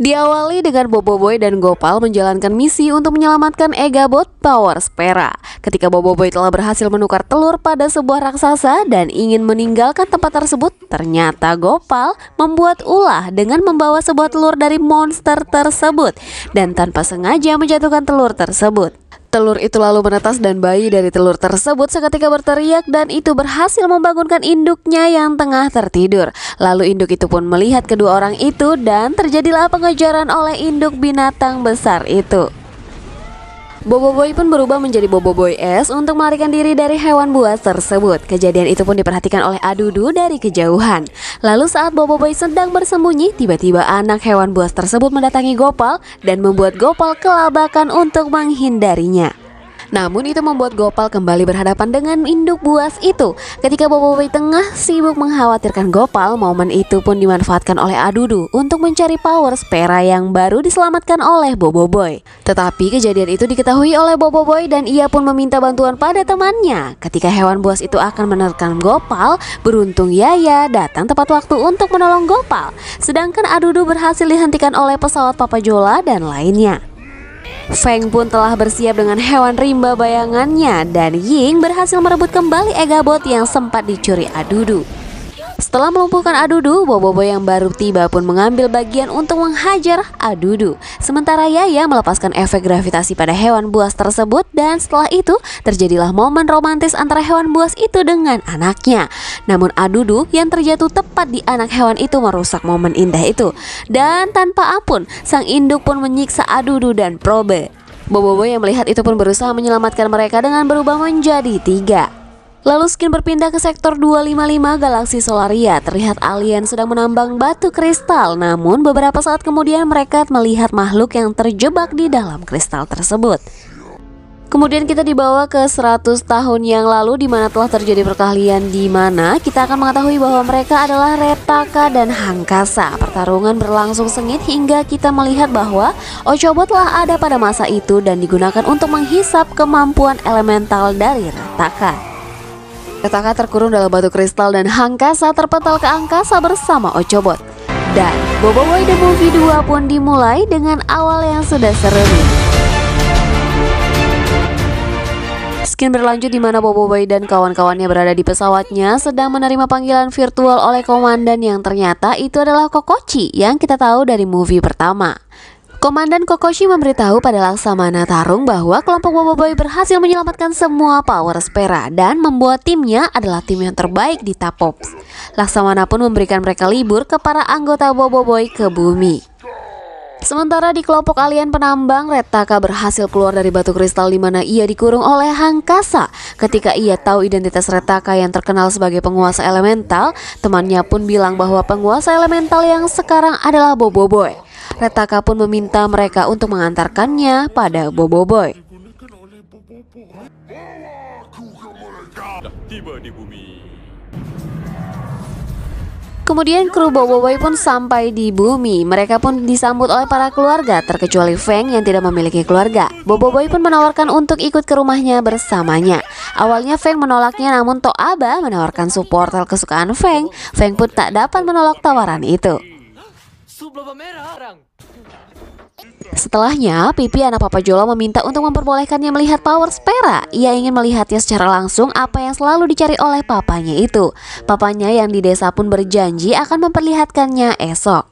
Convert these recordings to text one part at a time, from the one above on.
Diawali dengan Boboiboy dan Gopal menjalankan misi untuk menyelamatkan Egabot Power Spera. Ketika Boboiboy telah berhasil menukar telur pada sebuah raksasa dan ingin meninggalkan tempat tersebut, ternyata Gopal membuat ulah dengan membawa sebuah telur dari monster tersebut dan tanpa sengaja menjatuhkan telur tersebut. Telur itu lalu menetas dan bayi dari telur tersebut seketika berteriak dan itu berhasil membangunkan induknya yang tengah tertidur. Lalu induk itu pun melihat kedua orang itu dan terjadilah pengejaran oleh induk binatang besar itu. Boboiboy pun berubah menjadi Boboiboy S untuk melarikan diri dari hewan buas tersebut. Kejadian itu pun diperhatikan oleh Adudu dari kejauhan. Lalu saat Boboiboy sedang bersembunyi, tiba-tiba anak hewan buas tersebut mendatangi Gopal dan membuat Gopal kelabakan untuk menghindarinya. Namun itu membuat Gopal kembali berhadapan dengan induk buas itu. Ketika Boboiboy tengah sibuk mengkhawatirkan Gopal, momen itu pun dimanfaatkan oleh Adudu untuk mencari Power Spera yang baru diselamatkan oleh Boboiboy. Tetapi kejadian itu diketahui oleh Boboiboy dan ia pun meminta bantuan pada temannya. Ketika hewan buas itu akan menerkam Gopal, beruntung Yaya datang tepat waktu untuk menolong Gopal. Sedangkan Adudu berhasil dihentikan oleh pesawat Papa Jola dan lainnya. Feng pun telah bersiap dengan hewan rimba bayangannya dan Ying berhasil merebut kembali Egabot yang sempat dicuri Adudu. Setelah melumpuhkan Adudu, Boboiboy yang baru tiba pun mengambil bagian untuk menghajar Adudu. Sementara Yaya melepaskan efek gravitasi pada hewan buas tersebut dan setelah itu terjadilah momen romantis antara hewan buas itu dengan anaknya. Namun Adudu yang terjatuh tepat di anak hewan itu merusak momen indah itu. Dan tanpa ampun, sang induk pun menyiksa Adudu dan Probe. Boboiboy yang melihat itu pun berusaha menyelamatkan mereka dengan berubah menjadi 3. Lalu skin berpindah ke sektor 255 Galaksi Solaria. Terlihat alien sedang menambang batu kristal. Namun beberapa saat kemudian mereka melihat makhluk yang terjebak di dalam kristal tersebut. Kemudian kita dibawa ke 100 tahun yang lalu di mana telah terjadi perkelahian di mana kita akan mengetahui bahwa mereka adalah Retaka dan Hangkasa. Pertarungan berlangsung sengit hingga kita melihat bahwa Ochobot telah ada pada masa itu dan digunakan untuk menghisap kemampuan elemental dari Retaka. Retaka terkurung dalam batu kristal dan Hangkasa terpental ke angkasa bersama Ochobot. Dan Boboiboy The Movie 2 pun dimulai dengan awal yang sudah seru. Skin berlanjut di mana Boboiboy dan kawan-kawannya berada di pesawatnya sedang menerima panggilan virtual oleh komandan yang ternyata itu adalah Kokochi yang kita tahu dari movie pertama. Komandan Kokochi memberitahu pada Laksamana Tarung bahwa kelompok Boboiboy berhasil menyelamatkan semua Power Spera dan membuat timnya adalah tim yang terbaik di Tapops. Laksamana pun memberikan mereka libur ke para anggota Boboiboy ke bumi. Sementara di kelompok alien penambang, Retaka berhasil keluar dari batu kristal di mana ia dikurung oleh Hangkasa. Ketika ia tahu identitas Retaka yang terkenal sebagai penguasa elemental, temannya pun bilang bahwa penguasa elemental yang sekarang adalah Boboiboy. Retaka pun meminta mereka untuk mengantarkannya pada Boboiboy. Kemudian kru Boboiboy pun sampai di bumi. Mereka pun disambut oleh para keluarga, terkecuali Feng yang tidak memiliki keluarga. Boboiboy pun menawarkan untuk ikut ke rumahnya bersamanya. Awalnya Feng menolaknya, namun Toaba menawarkan supporter kesukaan Feng. Feng pun tak dapat menolak tawaran itu. Setelahnya, Pipi anak Papa Jola meminta untuk memperbolehkannya melihat Power Spera. Ia ingin melihatnya secara langsung apa yang selalu dicari oleh papanya itu. Papanya yang di desa pun berjanji akan memperlihatkannya esok.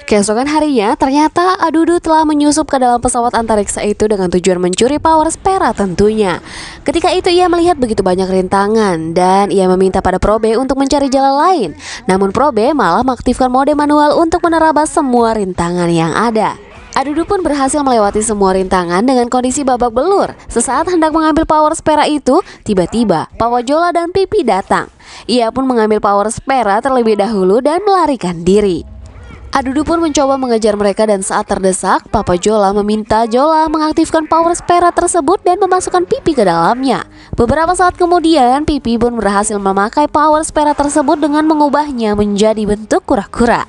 Keesokan harinya, ternyata Adudu telah menyusup ke dalam pesawat antariksa itu dengan tujuan mencuri Power Spera tentunya. Ketika itu ia melihat begitu banyak rintangan dan ia meminta pada Probe untuk mencari jalan lain. Namun Probe malah mengaktifkan mode manual untuk menerabas semua rintangan yang ada. Adudu pun berhasil melewati semua rintangan dengan kondisi babak belur. Sesaat hendak mengambil Power Spera itu, tiba-tiba Papa Jola dan Pipi datang. Ia pun mengambil Power Spera terlebih dahulu dan melarikan diri. Adudu pun mencoba mengejar mereka dan saat terdesak, Papa Jola meminta Jola mengaktifkan Power Spera tersebut dan memasukkan Pipi ke dalamnya. Beberapa saat kemudian, Pipi pun berhasil memakai Power Spera tersebut dengan mengubahnya menjadi bentuk kura-kura.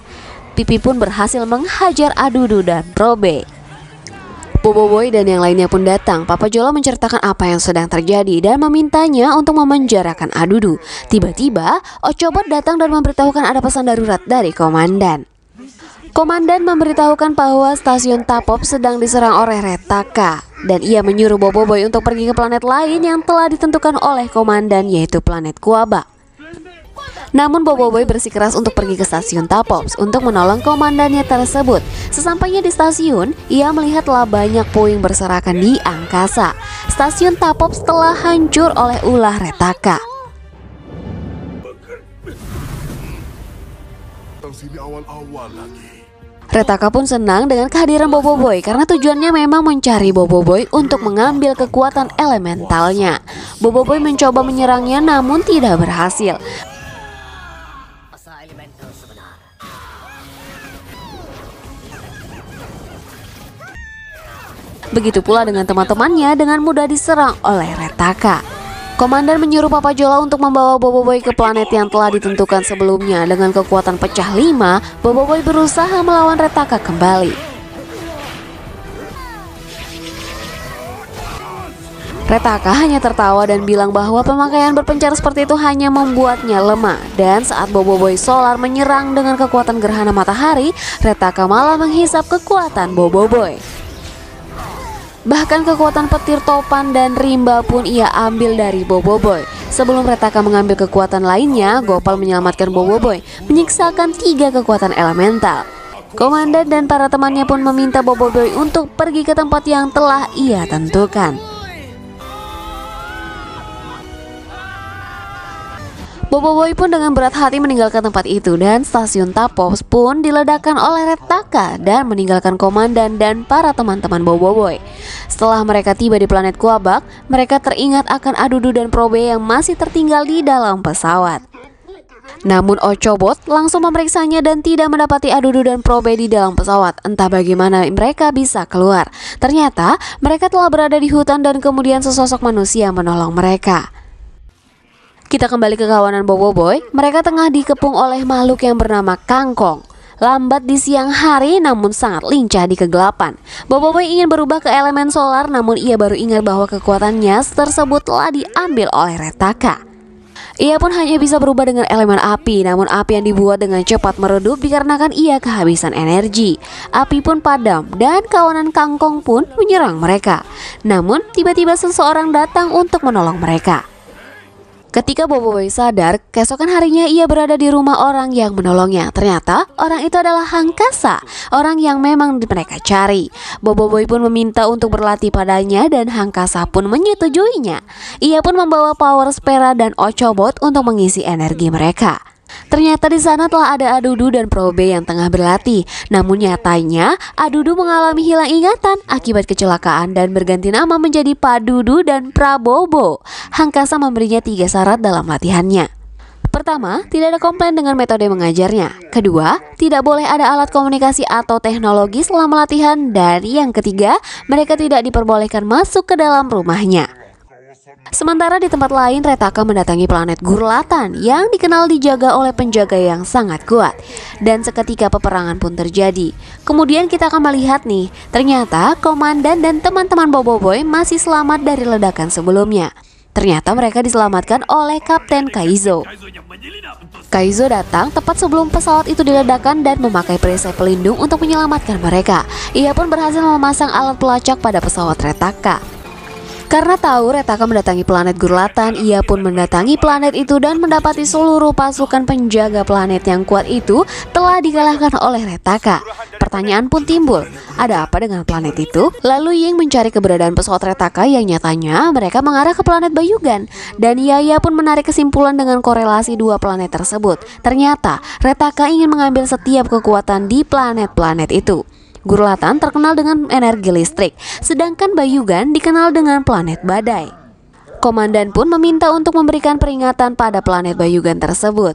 Pipi pun berhasil menghajar Adudu dan Probe. Boboiboy dan yang lainnya pun datang. Papa Jola menceritakan apa yang sedang terjadi dan memintanya untuk memenjarakan Adudu. Tiba-tiba, Ochobot datang dan memberitahukan ada pesan darurat dari komandan. Komandan memberitahukan bahwa stasiun Tapop sedang diserang oleh Retaka dan ia menyuruh Boboiboy untuk pergi ke planet lain yang telah ditentukan oleh komandan, yaitu planet Quabag. Namun Boboiboy bersikeras untuk pergi ke stasiun Tapops untuk menolong komandannya tersebut. Sesampainya di stasiun, ia melihatlah banyak puing berserakan di angkasa. Stasiun Tapops telah hancur oleh ulah Retaka. Retaka pun senang dengan kehadiran Boboiboy karena tujuannya memang mencari Boboiboy untuk mengambil kekuatan elementalnya. Boboiboy mencoba menyerangnya namun tidak berhasil. Begitu pula dengan teman-temannya dengan mudah diserang oleh Retaka. Komandan menyuruh Papa Jola untuk membawa Boboiboy ke planet yang telah ditentukan sebelumnya. Dengan kekuatan pecah 5, Boboiboy berusaha melawan Retaka kembali. Retaka hanya tertawa dan bilang bahwa pemakaian berpencar seperti itu hanya membuatnya lemah. Dan saat Boboiboy Solar menyerang dengan kekuatan gerhana matahari, Retaka malah menghisap kekuatan Boboiboy. Bahkan kekuatan petir topan dan rimba pun ia ambil dari Boboiboy. Sebelum Retaka mengambil kekuatan lainnya, Gopal menyelamatkan Boboiboy, menyiksakan 3 kekuatan elemental. Komandan dan para temannya pun meminta Boboiboy untuk pergi ke tempat yang telah ia tentukan. Boboiboy pun dengan berat hati meninggalkan tempat itu dan stasiun Tapops pun diledakkan oleh Retaka dan meninggalkan komandan dan para teman-teman Boboiboy. Setelah mereka tiba di planet Quabag, mereka teringat akan Adudu dan Probe yang masih tertinggal di dalam pesawat. Namun Ochobot langsung memeriksanya dan tidak mendapati Adudu dan Probe di dalam pesawat. Entah bagaimana mereka bisa keluar. Ternyata mereka telah berada di hutan dan kemudian sesosok manusia menolong mereka. Kita kembali ke kawanan Boboiboy. Mereka tengah dikepung oleh makhluk yang bernama Kangkong. Lambat di siang hari namun sangat lincah di kegelapan. Boboiboy ingin berubah ke elemen solar namun ia baru ingat bahwa kekuatannya tersebut telah diambil oleh Retaka. Ia pun hanya bisa berubah dengan elemen api, namun api yang dibuat dengan cepat meredup dikarenakan ia kehabisan energi. Api pun padam dan kawanan Kangkong pun menyerang mereka. Namun tiba-tiba seseorang datang untuk menolong mereka. Ketika Boboiboy sadar, keesokan harinya ia berada di rumah orang yang menolongnya. Ternyata orang itu adalah Hangkasa, orang yang memang mereka cari. Boboiboy pun meminta untuk berlatih padanya dan Hangkasa pun menyetujuinya. Ia pun membawa Power Spera dan Ochobot untuk mengisi energi mereka. Ternyata di sana telah ada Adudu dan Probe yang tengah berlatih. Namun nyatanya Adudu mengalami hilang ingatan akibat kecelakaan dan berganti nama menjadi Padudu dan Prabobo. Hangkasa memberinya 3 syarat dalam latihannya. Pertama, tidak ada komplain dengan metode mengajarnya. Kedua, tidak boleh ada alat komunikasi atau teknologi selama latihan. Dan yang ketiga, mereka tidak diperbolehkan masuk ke dalam rumahnya. Sementara di tempat lain, Retaka mendatangi planet Gurlatan yang dikenal dijaga oleh penjaga yang sangat kuat. Dan seketika peperangan pun terjadi. Kemudian kita akan melihat nih, ternyata komandan dan teman-teman Boboiboy masih selamat dari ledakan sebelumnya. Ternyata mereka diselamatkan oleh Kapten Kaizo. Kaizo datang tepat sebelum pesawat itu diledakkan dan memakai perisai pelindung untuk menyelamatkan mereka. Ia pun berhasil memasang alat pelacak pada pesawat Retaka. Karena tahu Retaka mendatangi planet Gurlatan, ia pun mendatangi planet itu dan mendapati seluruh pasukan penjaga planet yang kuat itu telah dikalahkan oleh Retaka. Pertanyaan pun timbul, ada apa dengan planet itu? Lalu Ying mencari keberadaan pesawat Retaka yang nyatanya mereka mengarah ke planet Bayugan. Dan Yaya pun menarik kesimpulan dengan korelasi 2 planet tersebut. Ternyata Retaka ingin mengambil setiap kekuatan di planet-planet itu. Gurlatan terkenal dengan energi listrik, sedangkan Bayugan dikenal dengan planet badai. Komandan pun meminta untuk memberikan peringatan pada planet Bayugan tersebut.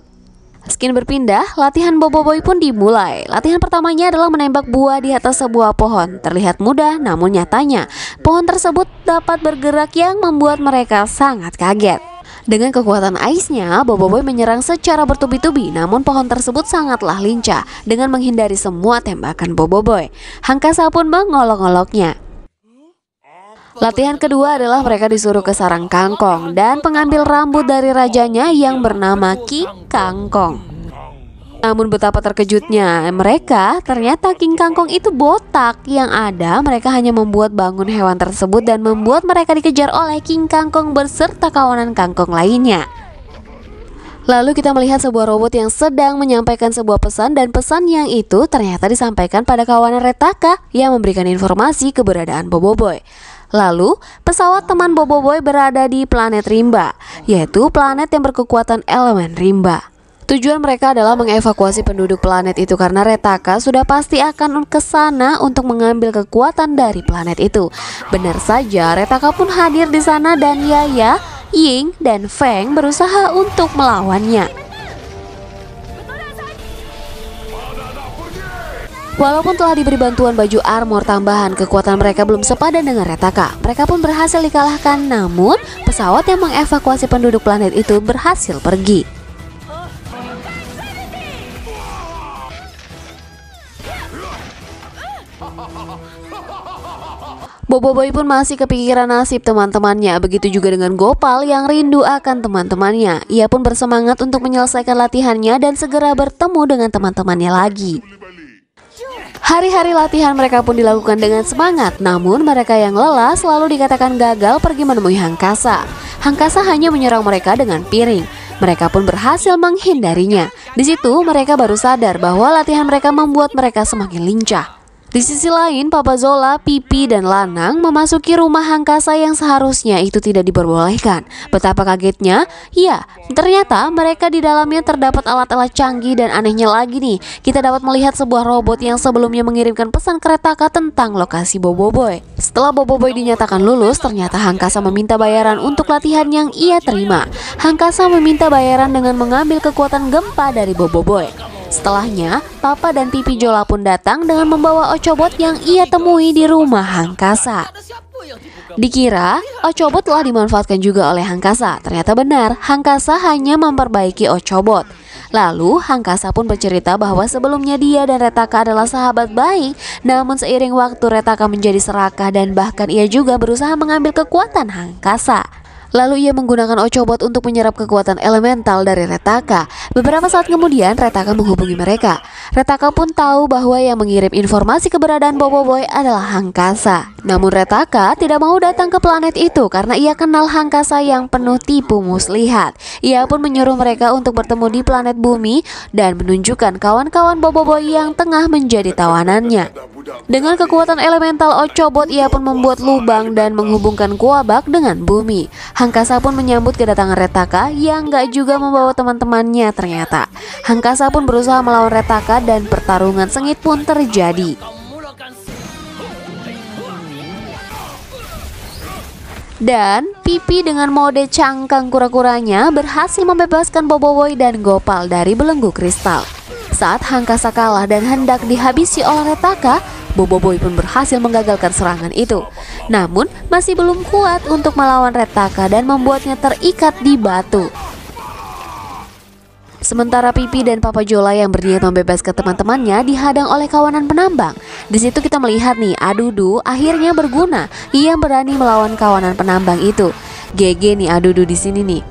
Skin berpindah, latihan Boboiboy pun dimulai. Latihan pertamanya adalah menembak buah di atas sebuah pohon. Terlihat mudah, namun nyatanya pohon tersebut dapat bergerak yang membuat mereka sangat kaget. Dengan kekuatan aisnya, Boboiboy menyerang secara bertubi-tubi, namun pohon tersebut sangatlah lincah dengan menghindari semua tembakan Boboiboy. Hangkasa pun mengolok-oloknya. Latihan kedua adalah mereka disuruh ke sarang Kangkong dan pengambil rambut dari rajanya yang bernama Ki Kangkong. Namun betapa terkejutnya mereka, ternyata King Kangkong itu botak. Yang ada mereka hanya membuat bangun hewan tersebut dan membuat mereka dikejar oleh King Kangkong beserta kawanan kangkong lainnya. Lalu kita melihat sebuah robot yang sedang menyampaikan sebuah pesan, dan pesan yang itu ternyata disampaikan pada kawanan Retaka yang memberikan informasi keberadaan Boboiboy. Lalu, pesawat teman Boboiboy berada di planet Rimba, yaitu planet yang berkekuatan elemen Rimba. Tujuan mereka adalah mengevakuasi penduduk planet itu karena Retaka sudah pasti akan ke sana untuk mengambil kekuatan dari planet itu. Benar saja, Retaka pun hadir di sana dan Yaya, Ying, dan Feng berusaha untuk melawannya. Walaupun telah diberi bantuan baju armor tambahan, kekuatan mereka belum sepadan dengan Retaka. Mereka pun berhasil dikalahkan, namun pesawat yang mengevakuasi penduduk planet itu berhasil pergi. Boboiboy pun masih kepikiran nasib teman-temannya. Begitu juga dengan Gopal yang rindu akan teman-temannya. Ia pun bersemangat untuk menyelesaikan latihannya dan segera bertemu dengan teman-temannya lagi. Hari-hari latihan mereka pun dilakukan dengan semangat. Namun mereka yang lelah selalu dikatakan gagal pergi menemui Hangkasa. Hangkasa hanya menyerang mereka dengan piring. Mereka pun berhasil menghindarinya. Di situ mereka baru sadar bahwa latihan mereka membuat mereka semakin lincah. Di sisi lain, Papa Zola, Pipi, dan Lanang memasuki rumah Hangkasa yang seharusnya itu tidak diperbolehkan. Betapa kagetnya, ya, ternyata mereka di dalamnya terdapat alat-alat canggih, dan anehnya lagi nih, kita dapat melihat sebuah robot yang sebelumnya mengirimkan pesan ke Retaka tentang lokasi Boboiboy. Setelah Boboiboy dinyatakan lulus, ternyata Hangkasa meminta bayaran untuk latihan yang ia terima. Hangkasa meminta bayaran dengan mengambil kekuatan gempa dari Boboiboy. Setelahnya, Papa dan Pipi Jola pun datang dengan membawa Ochobot yang ia temui di rumah Hangkasa. Dikira Ochobot telah dimanfaatkan juga oleh Hangkasa. Ternyata benar, Hangkasa hanya memperbaiki Ochobot. Lalu Hangkasa pun bercerita bahwa sebelumnya dia dan Retaka adalah sahabat baik. Namun seiring waktu Retaka menjadi serakah dan bahkan ia juga berusaha mengambil kekuatan Hangkasa. Lalu ia menggunakan Ochobot untuk menyerap kekuatan elemental dari Retaka. Beberapa saat kemudian Retaka menghubungi mereka. Retaka pun tahu bahwa yang mengirim informasi keberadaan Boboiboy adalah Hangkasa. Namun Retaka tidak mau datang ke planet itu karena ia kenal Hangkasa yang penuh tipu muslihat. Ia pun menyuruh mereka untuk bertemu di planet bumi dan menunjukkan kawan-kawan Boboiboy yang tengah menjadi tawanannya. Dengan kekuatan elemental Ochobot, ia pun membuat lubang dan menghubungkan Quabak dengan bumi. Hangkasa pun menyambut kedatangan Retaka yang gak juga membawa teman-temannya ternyata. Hangkasa pun berusaha melawan Retaka dan pertarungan sengit pun terjadi. Dan Pipi dengan mode cangkang kura-kuranya berhasil membebaskan Boboiboy dan Gopal dari belenggu kristal. Saat Hangkasa kalah dan hendak dihabisi oleh Retaka, Boboiboy pun berhasil menggagalkan serangan itu. Namun masih belum kuat untuk melawan Retaka dan membuatnya terikat di batu. Sementara Pipi dan Papa Jola yang berniat membebaskan teman-temannya dihadang oleh kawanan penambang. Di situ kita melihat nih, Adudu akhirnya berguna. Ia berani melawan kawanan penambang itu. GG nih Adudu di sini nih.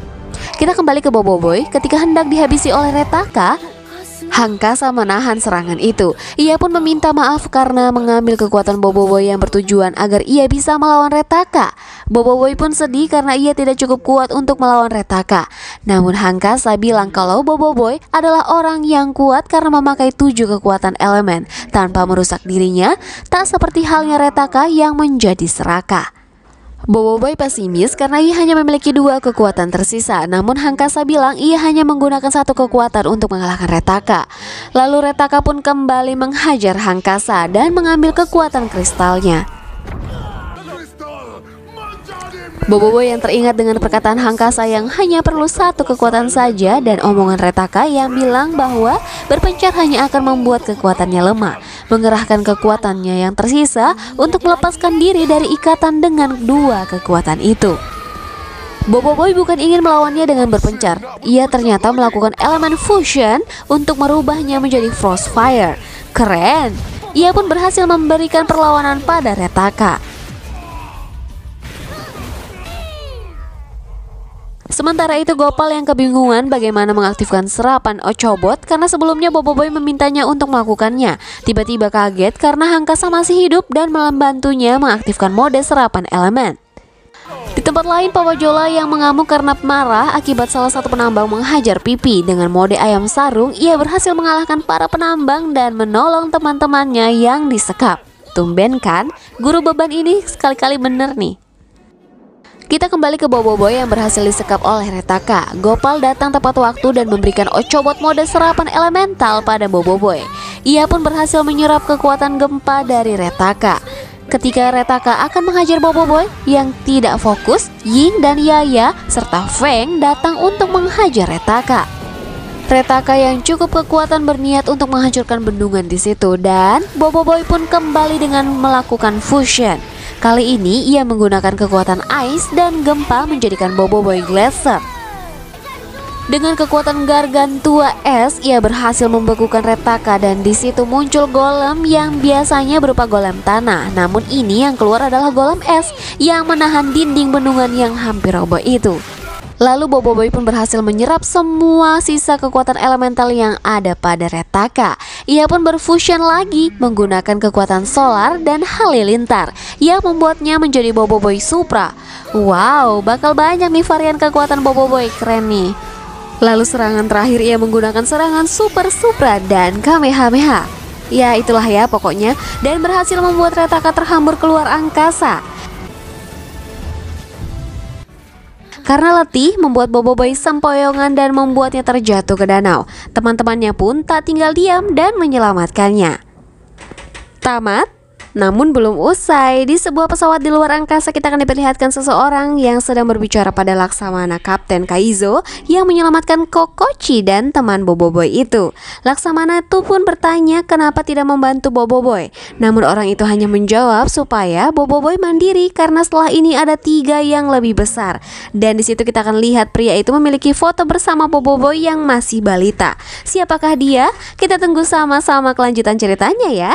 Kita kembali ke Boboiboy. Ketika hendak dihabisi oleh Retaka, Hangkasa menahan serangan itu. Ia pun meminta maaf karena mengambil kekuatan Boboiboy yang bertujuan agar ia bisa melawan Retaka. Boboiboy pun sedih karena ia tidak cukup kuat untuk melawan Retaka. Namun Hangkasa bilang kalau Boboiboy adalah orang yang kuat karena memakai 7 kekuatan elemen tanpa merusak dirinya, tak seperti halnya Retaka yang menjadi serakah. Boboiboy pesimis karena ia hanya memiliki 2 kekuatan tersisa. Namun Hangkasa bilang ia hanya menggunakan 1 kekuatan untuk mengalahkan Retaka. Lalu Retaka pun kembali menghajar Hangkasa dan mengambil kekuatan kristalnya. Boboiboy yang teringat dengan perkataan Hangkasa yang hanya perlu 1 kekuatan saja dan omongan Retaka yang bilang bahwa berpencar hanya akan membuat kekuatannya lemah, mengerahkan kekuatannya yang tersisa untuk melepaskan diri dari ikatan dengan 2 kekuatan itu. Boboiboy bukan ingin melawannya dengan berpencar. Ia ternyata melakukan elemen fusion untuk merubahnya menjadi Frostfire. Keren! Ia pun berhasil memberikan perlawanan pada Retaka. Sementara itu Gopal yang kebingungan bagaimana mengaktifkan serapan Ochobot karena sebelumnya Boboiboy memintanya untuk melakukannya. Tiba-tiba kaget karena Hangkasa masih hidup dan membantunya mengaktifkan mode serapan elemen. Di tempat lain, Pawajola yang mengamuk karena marah akibat salah satu penambang menghajar Pipi. Dengan mode ayam sarung, ia berhasil mengalahkan para penambang dan menolong teman-temannya yang disekap. Tumben kan, guru beban ini sekali-kali bener nih. Kita kembali ke Boboiboy yang berhasil disekap oleh Retaka. Gopal datang tepat waktu dan memberikan Ochobot mode serapan elemental pada Boboiboy. Ia pun berhasil menyerap kekuatan gempa dari Retaka. Ketika Retaka akan menghajar Boboiboy yang tidak fokus, Ying dan Yaya serta Feng datang untuk menghajar Retaka. Retaka yang cukup kekuatan berniat untuk menghancurkan bendungan di situ dan Boboiboy pun kembali dengan melakukan fusion. Kali ini ia menggunakan kekuatan ice dan gempa menjadikan Boboiboy Glacier. Dengan kekuatan Gargantua es, ia berhasil membekukan Retaka dan di situ muncul golem yang biasanya berupa golem tanah. Namun ini yang keluar adalah golem es yang menahan dinding bendungan yang hampir roboh itu. Lalu Boboiboy pun berhasil menyerap semua sisa kekuatan elemental yang ada pada Retaka. Ia pun berfusion lagi menggunakan kekuatan solar dan halilintar yang membuatnya menjadi Boboiboy Supra. Wow, bakal banyak nih varian kekuatan Boboiboy, keren nih. Lalu serangan terakhir ia menggunakan serangan Super Supra dan Kamehameha. Ya itulah ya pokoknya, dan berhasil membuat Retaka terhambur keluar angkasa. Karena letih membuat Boboiboy sempoyongan dan membuatnya terjatuh ke danau. Teman-temannya pun tak tinggal diam dan menyelamatkannya. Tamat? Namun belum usai. Di sebuah pesawat di luar angkasa kita akan diperlihatkan seseorang yang sedang berbicara pada Laksamana Kapten Kaizo yang menyelamatkan Kokochi dan teman Boboiboy itu. Laksamana itu pun bertanya kenapa tidak membantu Boboiboy. Namun orang itu hanya menjawab supaya Boboiboy mandiri karena setelah ini ada 3 yang lebih besar. Dan di situ kita akan lihat pria itu memiliki foto bersama Boboiboy yang masih balita. Siapakah dia? Kita tunggu sama-sama kelanjutan ceritanya ya.